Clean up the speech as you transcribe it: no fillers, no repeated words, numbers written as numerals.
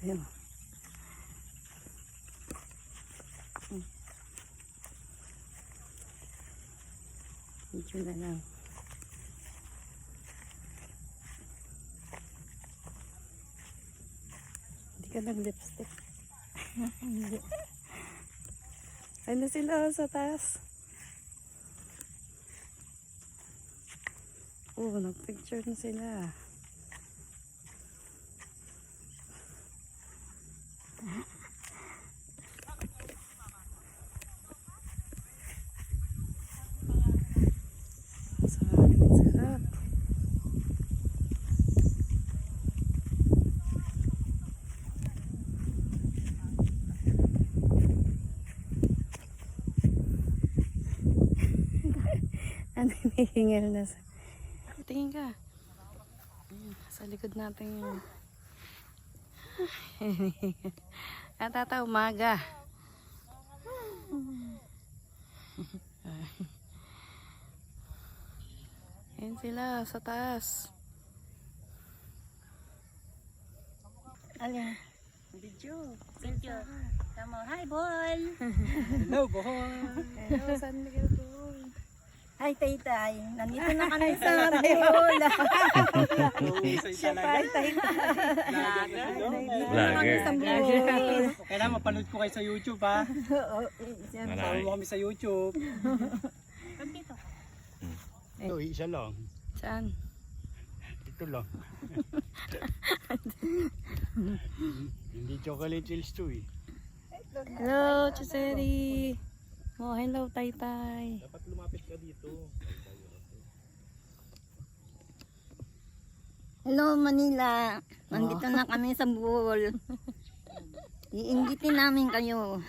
Ayan. Medyo na lang. Hindi ka nag-lipstick. Hindi. Ano sila sa taas? Oh, nag-picture na sila. Sarap. Ano hinihingal na sa... Tingin ka. Ayan, sa likod natin yun. Tata, umaga. Ayan sila sa taas. Alin? Video. Video. Tama. Hi, Bol! Hello, boy! Hello, San Miguel Bol. Hi, Taytay. Nandito na kami sa Bol. Siya pa, Taytay. Vlogger. Kailangan mapanood ko kayo sa YouTube, ha? Oo, Sama Malay. mo kami sa YouTube. dito. Ito, isa lang. Saan? Ito lang. Hindi chocolate hills to, eh. Hello, Chuseri. Oh, hello, Taytay. Dapat lumapit ka dito. Hello, Manila. Nandito na kami sa Bol. Iinggitin namin kayo.